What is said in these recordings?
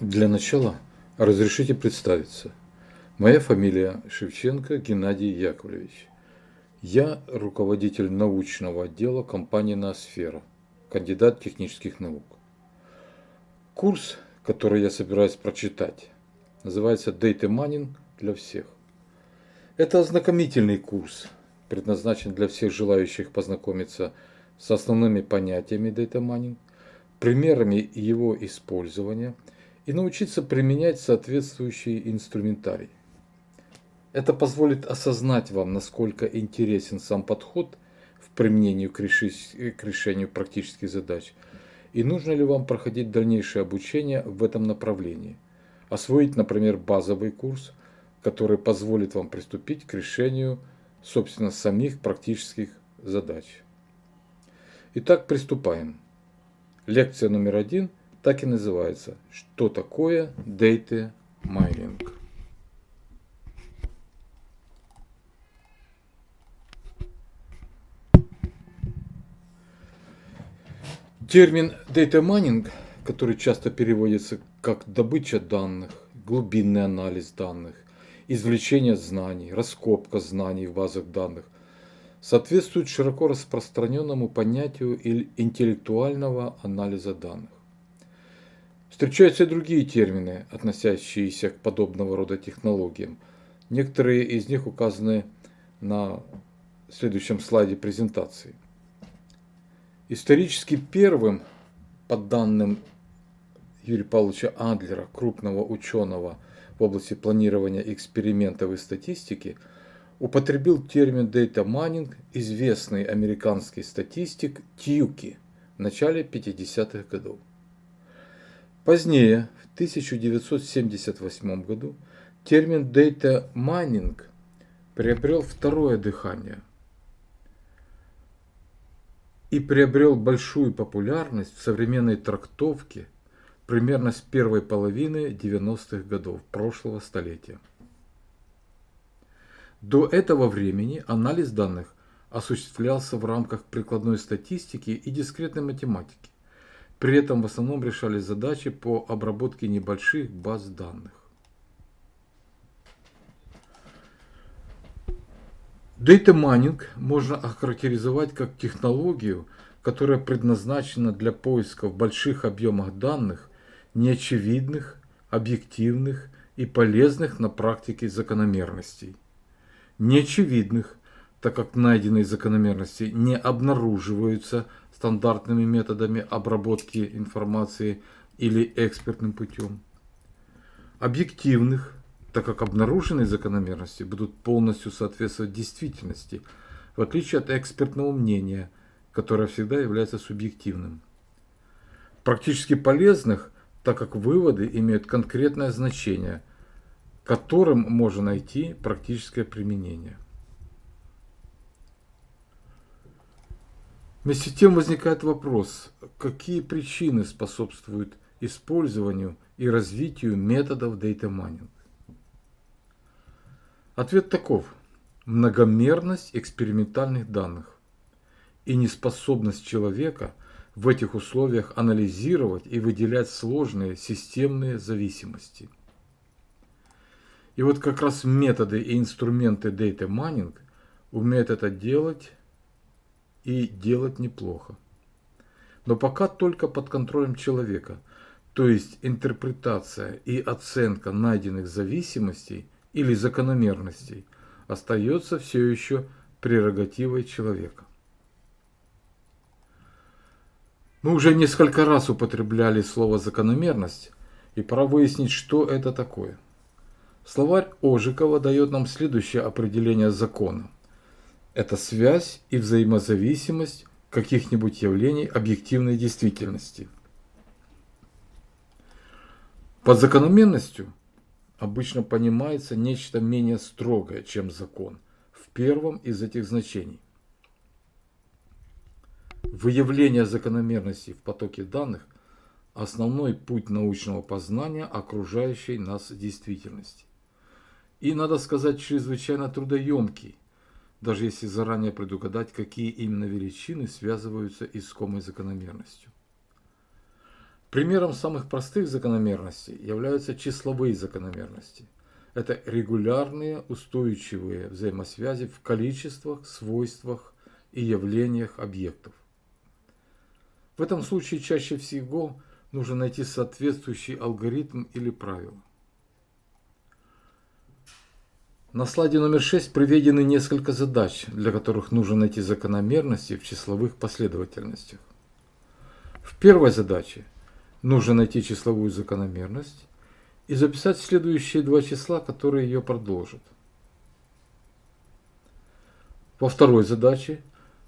Для начала разрешите представиться. Моя фамилия Шевченко Геннадий Яковлевич. Я руководитель научного отдела компании «Ноосфера», кандидат технических наук. Курс, который я собираюсь прочитать, называется Data Mining для всех. Это ознакомительный курс, предназначен для всех желающих познакомиться с основными понятиями Data Mining, примерами его использования и научиться применять соответствующий инструментарий. Это позволит осознать вам, насколько интересен сам подход в применении к решению практических задач и нужно ли вам проходить дальнейшее обучение в этом направлении. Освоить, например, базовый курс, который позволит вам приступить к решению, собственно, самих практических задач. Итак, приступаем. Лекция номер 1 так и называется «Что такое Data Mining?». Термин Data Mining, который часто переводится как добыча данных, глубинный анализ данных, извлечение знаний, раскопка знаний в базах данных, соответствует широко распространенному понятию интеллектуального анализа данных. Встречаются и другие термины, относящиеся к подобного рода технологиям. Некоторые из них указаны на следующем слайде презентации. Исторически первым, по данным Юрия Павловича Адлера, крупного ученого в области планирования экспериментов и статистики, употребил термин Data Mining известный американский статистик Тьюки в начале 50-х годов. Позднее, в 1978 году, термин Data Mining приобрел второе дыхание и приобрел большую популярность в современной трактовке примерно с первой половины 90-х годов прошлого столетия. До этого времени анализ данных осуществлялся в рамках прикладной статистики и дискретной математики. При этом в основном решались задачи по обработке небольших баз данных. Data Mining можно охарактеризовать как технологию, которая предназначена для поиска в больших объемах данных неочевидных, объективных и полезных на практике закономерностей. Неочевидных, так как найденные закономерности не обнаруживаются стандартными методами обработки информации или экспертным путем. Объективных, так как обнаруженные закономерности будут полностью соответствовать действительности, в отличие от экспертного мнения, которое всегда является субъективным. Практически полезных, так как выводы имеют конкретное значение, которым можно найти практическое применение. Вместе с тем возникает вопрос, какие причины способствуют использованию и развитию методов Data Mining? Ответ таков: многомерность экспериментальных данных и неспособность человека в этих условиях анализировать и выделять сложные системные зависимости. И вот как раз методы и инструменты Data Mining умеют это делать и делать неплохо. Но пока только под контролем человека, то есть интерпретация и оценка найденных зависимостей или закономерностей остается все еще прерогативой человека. Мы уже несколько раз употребляли слово «закономерность», и пора выяснить, что это такое. Словарь Ожикова дает нам следующее определение закона. Это связь и взаимозависимость каких-нибудь явлений объективной действительности. Под закономерностью обычно понимается нечто менее строгое, чем закон, в первом из этих значений. Выявление закономерностей в потоке данных – основной путь научного познания окружающей нас действительности. И, надо сказать, чрезвычайно трудоемкий, даже если заранее предугадать, какие именно величины связываются искомой закономерностью. Примером самых простых закономерностей являются числовые закономерности. Это регулярные устойчивые взаимосвязи в количествах, свойствах и явлениях объектов. В этом случае чаще всего нужно найти соответствующий алгоритм или правило. На слайде номер 6 приведены несколько задач, для которых нужно найти закономерности в числовых последовательностях. В первой задаче нужно найти числовую закономерность и записать следующие два числа, которые ее продолжат. Во второй задаче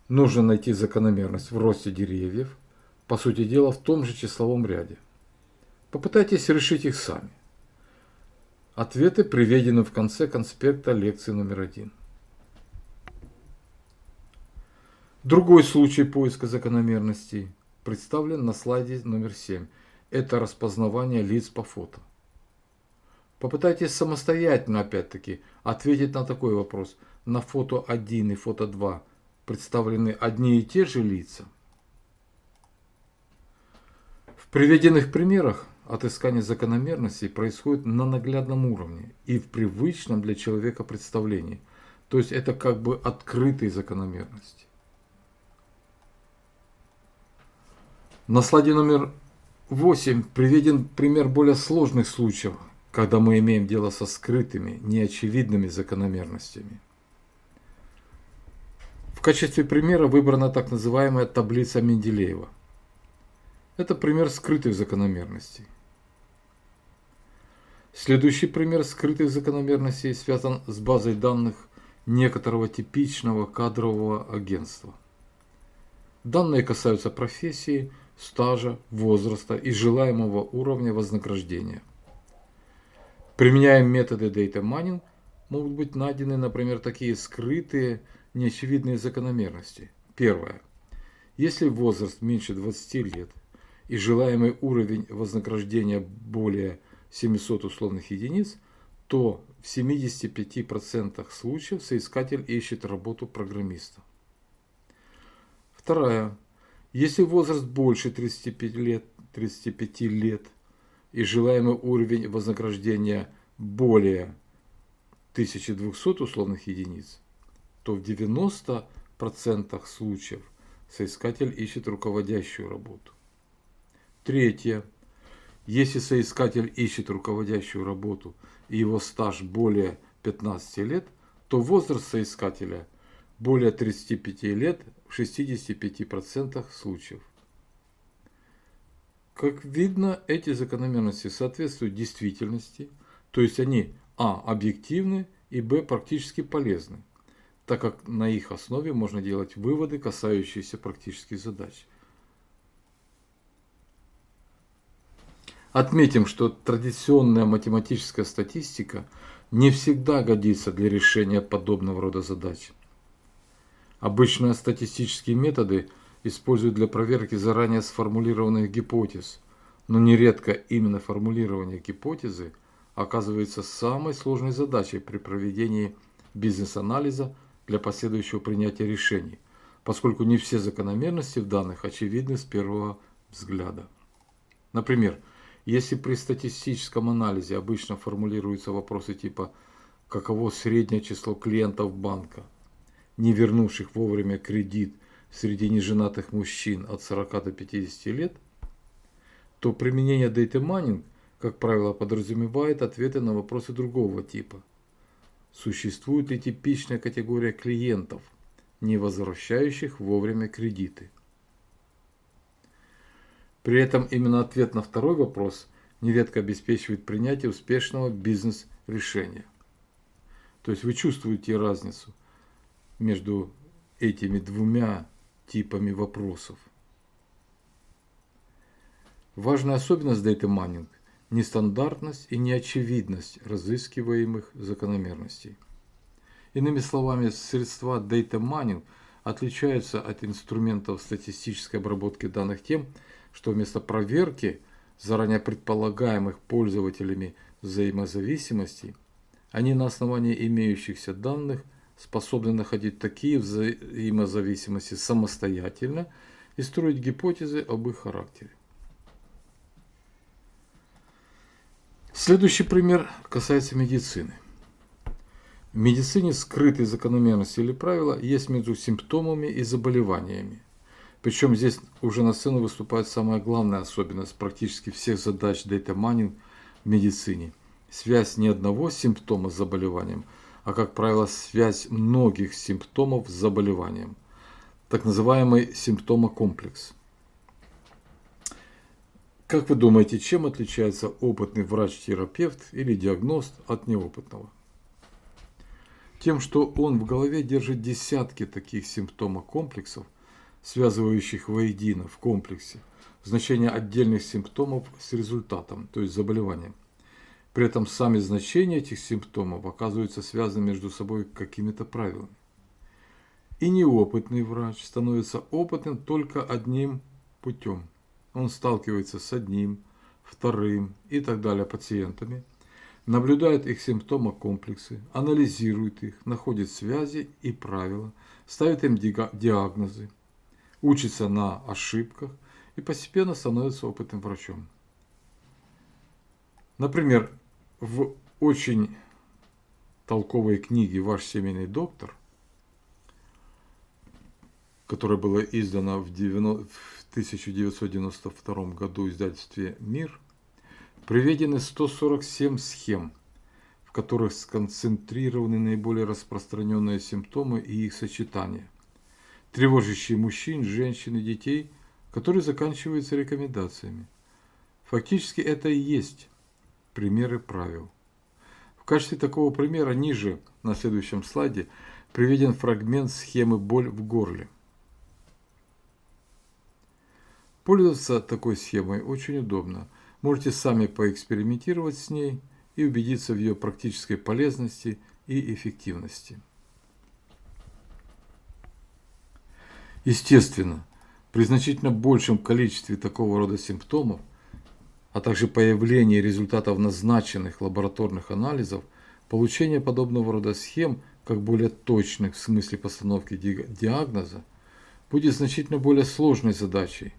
нужно найти закономерность в росте деревьев, по сути дела в том же числовом ряде. Попытайтесь решить их сами. Ответы приведены в конце конспекта лекции номер 1. Другой случай поиска закономерностей представлен на слайде номер 7. Это распознавание лиц по фото. Попытайтесь самостоятельно, опять-таки, ответить на такой вопрос. На фото 1 и фото 2 представлены одни и те же лица. В приведенных примерах отыскание закономерностей происходит на наглядном уровне и в привычном для человека представлении. То есть это как бы открытые закономерности. На слайде номер 8 приведен пример более сложных случаев, когда мы имеем дело со скрытыми, неочевидными закономерностями. В качестве примера выбрана так называемая таблица Менделеева. Это пример скрытых закономерностей. Следующий пример скрытых закономерностей связан с базой данных некоторого типичного кадрового агентства. Данные касаются профессии, стажа, возраста и желаемого уровня вознаграждения. Применяя методы Data Mining, могут быть найдены, например, такие скрытые, неочевидные закономерности. Первое. Если возраст меньше 20 лет и желаемый уровень вознаграждения более 700 условных единиц, то в 75% случаев соискатель ищет работу программиста. Вторая. Если возраст больше 35 лет и желаемый уровень вознаграждения более 1200 условных единиц, то в 90% случаев соискатель ищет руководящую работу. Третье. Если соискатель ищет руководящую работу и его стаж более 15 лет, то возраст соискателя более 35 лет в 65% случаев. Как видно, эти закономерности соответствуют действительности, то есть они объективны и практически полезны, так как на их основе можно делать выводы, касающиеся практических задач. Отметим, что традиционная математическая статистика не всегда годится для решения подобного рода задач. Обычно статистические методы используют для проверки заранее сформулированных гипотез, но нередко именно формулирование гипотезы оказывается самой сложной задачей при проведении бизнес-анализа для последующего принятия решений, поскольку не все закономерности в данных очевидны с первого взгляда. Например, если при статистическом анализе обычно формулируются вопросы типа «каково среднее число клиентов банка, не вернувших вовремя кредит среди неженатых мужчин от 40 до 50 лет», то применение Data Mining, как правило, подразумевает ответы на вопросы другого типа. Существует ли типичная категория клиентов, не возвращающих вовремя кредиты? При этом именно ответ на второй вопрос нередко обеспечивает принятие успешного бизнес-решения. То есть вы чувствуете разницу между этими двумя типами вопросов. Важная особенность Data Mining – нестандартность и неочевидность разыскиваемых закономерностей. Иными словами, средства Data Mining отличаются от инструментов статистической обработки данных тем, что вместо проверки заранее предполагаемых пользователями взаимозависимостей, они на основании имеющихся данных способны находить такие взаимозависимости самостоятельно и строить гипотезы об их характере. Следующий пример касается медицины. В медицине скрытые закономерности или правила есть между симптомами и заболеваниями. Причем здесь уже на сцену выступает самая главная особенность практически всех задач Data Mining в медицине. Связь не одного симптома с заболеванием, а, как правило, связь многих симптомов с заболеванием. Так называемый симптомокомплекс. Как вы думаете, чем отличается опытный врач-терапевт или диагност от неопытного? Тем, что он в голове держит десятки таких симптомокомплексов, связывающих воедино в комплексе значение отдельных симптомов с результатом, то есть заболеванием. При этом сами значения этих симптомов оказываются связаны между собой какими-то правилами. И неопытный врач становится опытным только одним путем. Он сталкивается с одним, вторым и так далее пациентами, наблюдает их симптомокомплексы, анализирует их, находит связи и правила, ставит им диагнозы, учится на ошибках и постепенно становится опытным врачом. Например, в очень толковой книге «Ваш семейный доктор», которая была издана в 1992 году в издательстве «Мир», приведены 147 схем, в которых сконцентрированы наиболее распространенные симптомы и их сочетания, тревожащие мужчин, женщин и детей, которые заканчиваются рекомендациями. Фактически это и есть примеры правил. В качестве такого примера ниже, на следующем слайде, приведен фрагмент схемы «Боль в горле». Пользоваться такой схемой очень удобно. Можете сами поэкспериментировать с ней и убедиться в ее практической полезности и эффективности. Естественно, при значительно большем количестве такого рода симптомов, а также появлении результатов назначенных лабораторных анализов, получение подобного рода схем, как более точных в смысле постановки диагноза, будет значительно более сложной задачей,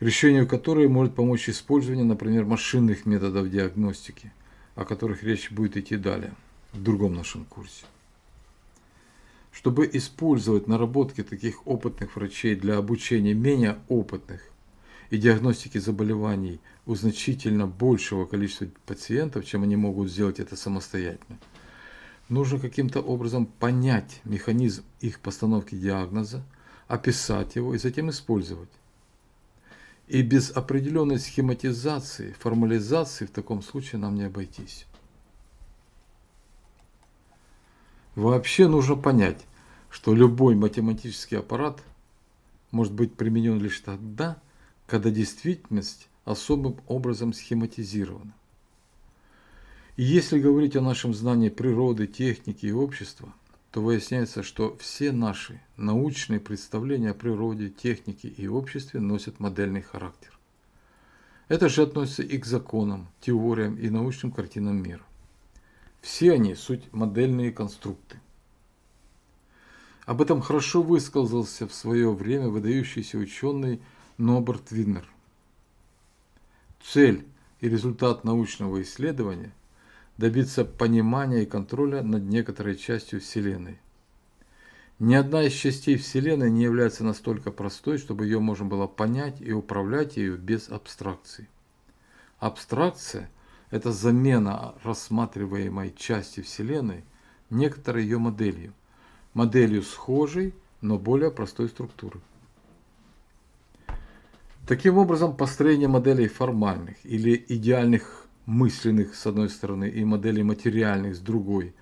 решению которой может помочь использование, например, машинных методов диагностики, о которых речь будет идти далее, в другом нашем курсе. Чтобы использовать наработки таких опытных врачей для обучения менее опытных и диагностики заболеваний у значительно большего количества пациентов, чем они могут сделать это самостоятельно, нужно каким-то образом понять механизм их постановки диагноза, описать его и затем использовать. И без определенной схематизации, формализации в таком случае нам не обойтись. Вообще нужно понять, что любой математический аппарат может быть применен лишь тогда, когда действительность особым образом схематизирована. И если говорить о нашем знании природы, техники и общества, то выясняется, что все наши научные представления о природе, технике и обществе носят модельный характер. Это же относится и к законам, теориям и научным картинам мира. Все они суть модельные конструкты. Об этом хорошо высказался в свое время выдающийся ученый Норберт Винер. Цель и результат научного исследования – добиться понимания и контроля над некоторой частью Вселенной. Ни одна из частей Вселенной не является настолько простой, чтобы ее можно было понять и управлять ею без абстракции. Абстракция – это замена рассматриваемой части Вселенной некоторой ее моделью схожей, но более простой структуры. Таким образом, построение моделей формальных или идеальных мысленных с одной стороны и моделей материальных с другой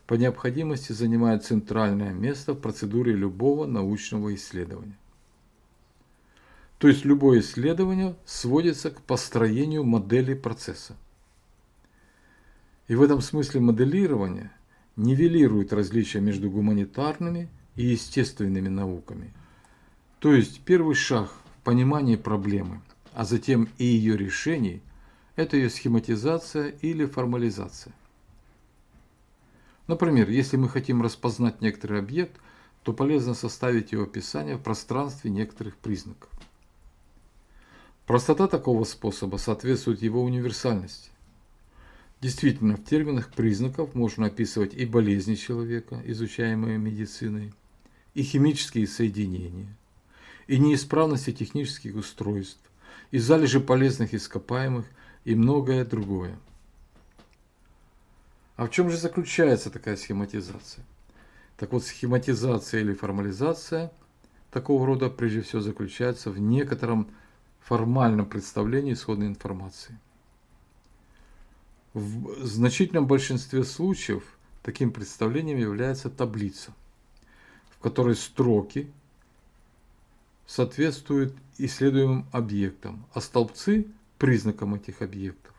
по необходимости занимает центральное место в процедуре любого научного исследования. То есть любое исследование сводится к построению модели процесса. И в этом смысле моделирование нивелирует различия между гуманитарными и естественными науками. То есть первый шаг в понимании проблемы, а затем и ее решений – это ее схематизация или формализация. Например, если мы хотим распознать некоторый объект, то полезно составить его описание в пространстве некоторых признаков. Простота такого способа соответствует его универсальности. Действительно, в терминах признаков можно описывать и болезни человека, изучаемые медициной, и химические соединения, и неисправности технических устройств, и залежи полезных ископаемых, и многое другое. А в чем же заключается такая схематизация? Так вот, схематизация или формализация такого рода прежде всего заключается в некотором формальном представлении исходной информации. В значительном большинстве случаев таким представлением является таблица, в которой строки соответствуют исследуемым объектам, а столбцы – признакам этих объектов.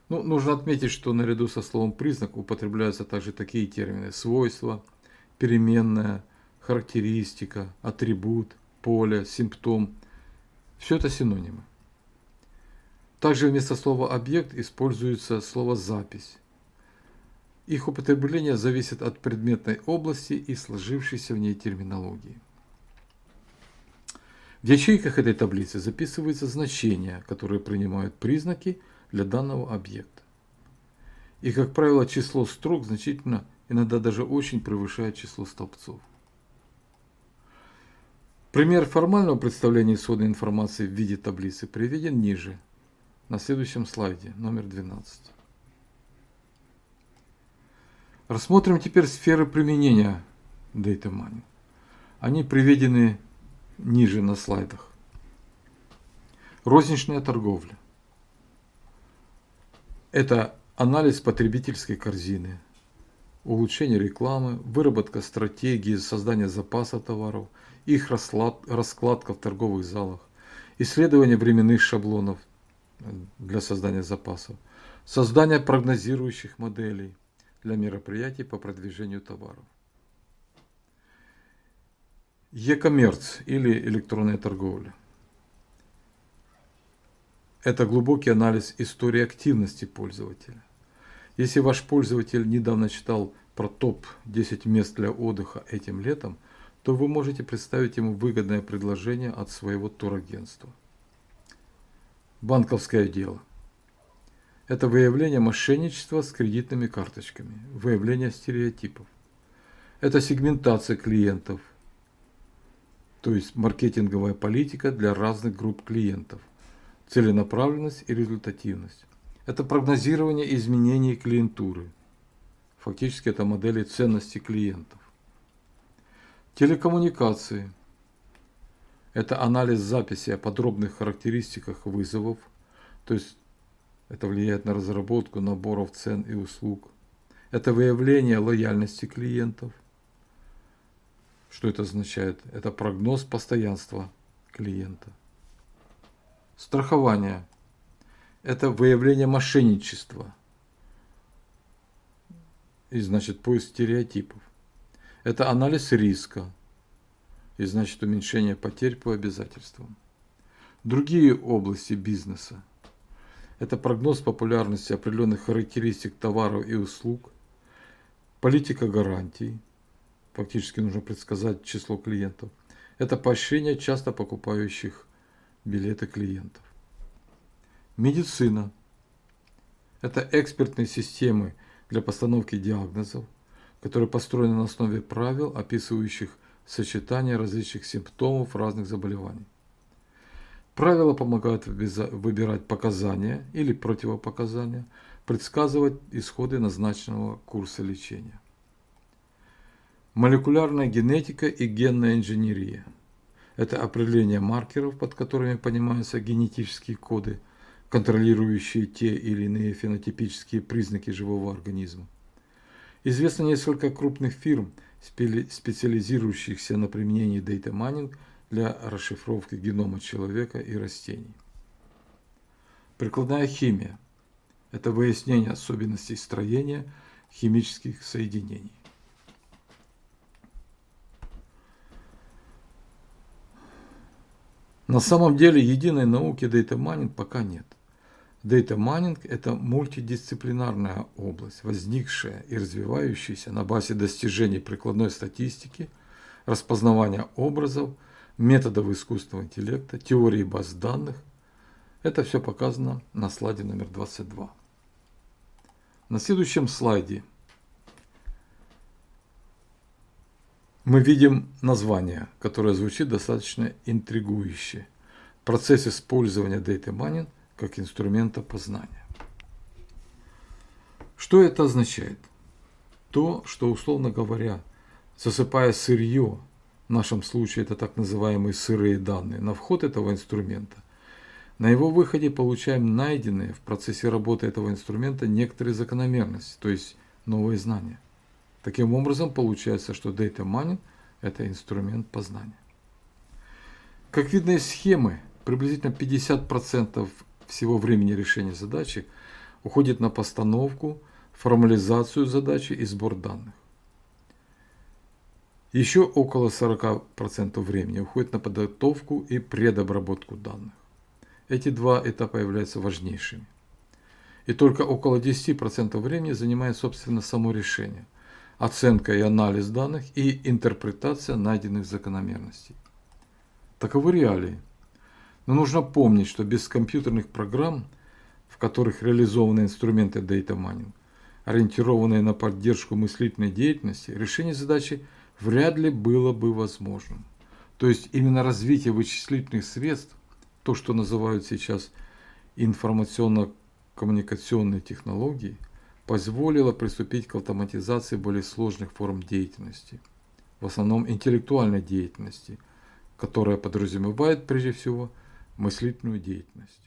Нужно отметить, что наряду со словом «признак» употребляются также такие термины: свойства, переменная, характеристика, атрибут, поле, симптом. Все это синонимы. Также вместо слова «объект» используется слово «запись». Их употребление зависит от предметной области и сложившейся в ней терминологии. В ячейках этой таблицы записываются значения, которые принимают признаки для данного объекта. И, как правило, число строк значительно, иногда даже очень превышает число столбцов. Пример формального представления исходной информации в виде таблицы приведен ниже, на следующем слайде, номер 12. Рассмотрим теперь сферы применения Data Mining. Они приведены ниже на слайдах. Розничная торговля. Это анализ потребительской корзины, улучшение рекламы, выработка стратегии создания запаса товаров, их раскладка в торговых залах, исследование временных шаблонов для создания запасов, создание прогнозирующих моделей для мероприятий по продвижению товаров. E-commerce или электронная торговля. Это глубокий анализ истории активности пользователя. Если ваш пользователь недавно читал про топ-10 мест для отдыха этим летом, то вы можете представить ему выгодное предложение от своего турагентства. Банковское дело. Это выявление мошенничества с кредитными карточками, выявление стереотипов. Это сегментация клиентов, то есть маркетинговая политика для разных групп клиентов, целенаправленность и результативность. Это прогнозирование изменений клиентуры. Фактически это модели ценности клиентов. Телекоммуникации. Это анализ записи о подробных характеристиках вызовов, то есть это влияет на разработку наборов цен и услуг. Это выявление лояльности клиентов. Что это означает? Это прогноз постоянства клиента. Страхование. Это выявление мошенничества. И значит поиск стереотипов. Это анализ риска. И значит уменьшение потерь по обязательствам. Другие области бизнеса. Это прогноз популярности определенных характеристик товаров и услуг. Политика гарантий. Фактически нужно предсказать число клиентов. Это поощрение часто покупающих билеты клиентов. Медицина. Это экспертные системы для постановки диагнозов, которые построены на основе правил, описывающих сочетание различных симптомов разных заболеваний. Правила помогают выбирать показания или противопоказания, предсказывать исходы назначенного курса лечения. Молекулярная генетика и генная инженерия. Это определение маркеров, под которыми понимаются генетические коды, контролирующие те или иные фенотипические признаки живого организма. Известно несколько крупных фирм, специализирующихся на применении Data Mining для расшифровки генома человека и растений. Прикладная химия – это выяснение особенностей строения химических соединений. На самом деле единой науки Data Mining пока нет. Data Mining – это мультидисциплинарная область, возникшая и развивающаяся на базе достижений прикладной статистики, распознавания образов, методов искусственного интеллекта, теории баз данных. Это все показано на слайде номер 22. На следующем слайде мы видим название, которое звучит достаточно интригующе. Процесс использования Data Mining как инструмента познания. Что это означает? То, что, условно говоря, засыпая сырье, в нашем случае это так называемые сырые данные, на вход этого инструмента, на его выходе получаем найденные в процессе работы этого инструмента некоторые закономерности, то есть новые знания. Таким образом, получается, что Data Mining – это инструмент познания. Как видно из схемы, приблизительно 50% всего времени решения задачи уходит на постановку, формализацию задачи и сбор данных. Еще около 40% времени уходит на подготовку и предобработку данных. Эти два этапа являются важнейшими. И только около 10% времени занимает, собственно, само решение, оценка и анализ данных и интерпретация найденных закономерностей. Таковы реалии. Но нужно помнить, что без компьютерных программ, в которых реализованы инструменты Data Mining, ориентированные на поддержку мыслительной деятельности, решение задачи вряд ли было бы возможным. То есть именно развитие вычислительных средств, то, что называют сейчас информационно-коммуникационные технологии, позволило приступить к автоматизации более сложных форм деятельности, в основном интеллектуальной деятельности, которая подразумевает прежде всего мыслительную деятельность.